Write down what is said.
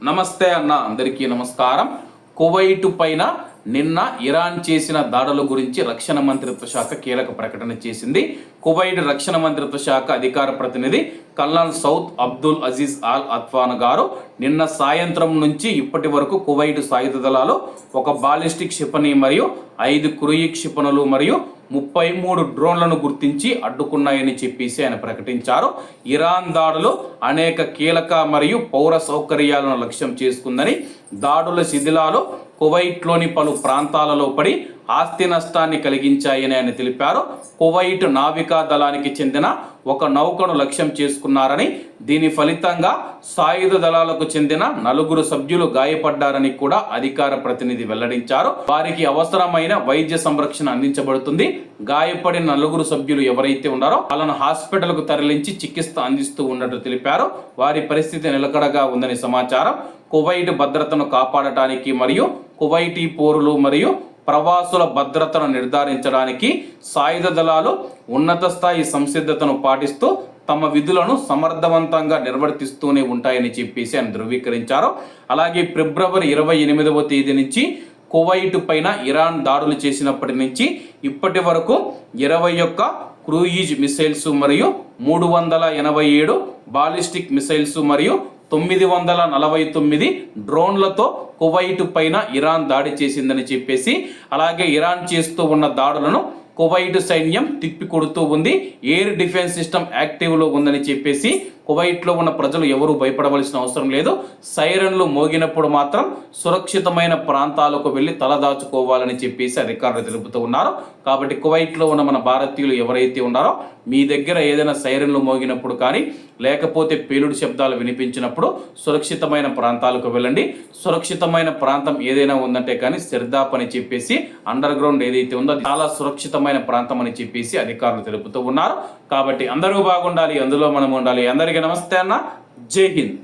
నమస్తే అన్న, అందరికీ నమస్కారం. కువైట్ పైన నిన్న ఇరాన్ చేసిన దాడుల గురించి రక్షణ మంత్రిత్వ శాఖ కీలక ప్రకటన చేసింది. కువైట్ రక్షణ మంత్రిత్వ శాఖ అధికార ప్రతినిధి కల్నల్ సౌద్ అబ్దుల్ అజీజ్ అల్ అత్వాన్ గారు నిన్న సాయంత్రం నుంచి ఇప్పటి వరకు కువైట్ సాయుధ దళాలు ఒక బాలిస్టిక్ క్షిపణి మరియు 5 క్రూయి క్షిపణులు మరియు 33 డ్రోన్లను గుర్తించి అడ్డుకున్నాయని చెప్పేసి ఆయన ప్రకటించారు. ఇరాన్ దాడులు అనేక కీలక మరియు పౌర సౌకర్యాలను లక్ష్యం చేసుకుందని, దాడుల శిథిలాలు కువైట్లోని పలు ప్రాంతాలలో పడి ఆస్తి నష్టాన్ని కలిగించాయని ఆయన తెలిపారు. కువైట్ నావికా దళానికి చెందిన ఒక నౌకను లక్ష్యం చేసుకున్నారని, దీని ఫలితంగా సాయుధ దళాలకు చెందిన 4 సభ్యులు గాయపడ్డారని కూడా అధికార ప్రతినిధి వెల్లడించారు. వారికి అవసరమైన వైద్య సంరక్షణ అందించబడుతుంది. గాయపడిన 4 సభ్యులు ఎవరైతే ఉన్నారో వాళ్ళను హాస్పిటల్కు తరలించి చికిత్స అందిస్తూ ఉన్నట్టు తెలిపారు. వారి పరిస్థితి నిలకడగా ఉందని సమాచారం. కువైట్ భద్రతను కాపాడటానికి మరియు కువైటీ పౌరులు మరియు ప్రవాసుల భద్రతను నిర్ధారించడానికి సాయుధ దళాలు ఉన్నత స్థాయి సంసిద్ధతను పాటిస్తూ తమ విధులను సమర్థవంతంగా నిర్వర్తిస్తూనే ఉంటాయని చెప్పేసి ఆయన ధృవీకరించారు. అలాగే ఫిబ్రవరి 28వ తేదీ నుంచి కువైట్ పైన ఇరాన్ దాడులు చేసినప్పటి నుంచి ఇప్పటి వరకు 21 క్రూయిజ్ మిసైల్స్ మరియు 387 బాలిస్టిక్ మిసైల్స్ మరియు 949 డ్రోన్లతో కువైట్ పైన ఇరాన్ దాడి చేసిందని చెప్పేసి, అలాగే ఇరాన్ చేస్తూ ఉన్న దాడులను కువైట్ సైన్యం తిప్పికొడుతూ ఉంది. ఎయిర్ డిఫెన్స్ సిస్టమ్ యాక్టివ్లో ఉందని చెప్పేసి కువైట్లో ఉన్న ప్రజలు ఎవరూ భయపడవలసిన అవసరం లేదు. సైరన్లు మోగినప్పుడు మాత్రం సురక్షితమైన ప్రాంతాలకు వెళ్ళి తలదాచుకోవాలని చెప్పేసి అధికారులు తెలుపుతూ ఉన్నారు. కాబట్టి కువైట్లో ఉన్న మన భారతీయులు ఎవరైతే ఉన్నారో మీ దగ్గర ఏదైనా సైరన్లు మోగినప్పుడు కానీ లేకపోతే పేలుడు శబ్దాలు వినిపించినప్పుడు సురక్షితమైన ప్రాంతాలకు వెళ్ళండి. సురక్షితమైన ప్రాంతం ఏదైనా ఉందంటే కానీ సిర్దాప్ అని చెప్పేసి అండర్ గ్రౌండ్ ఏదైతే ఉందో అది చాలా సురక్షితమైన ప్రాంతం అని చెప్పేసి అధికారులు తెలుపుతూ ఉన్నారు. కాబట్టి అందరూ బాగుండాలి, అందులో మనం ఉండాలి. అందరికీ నమస్తే అన్న, జై హింద్.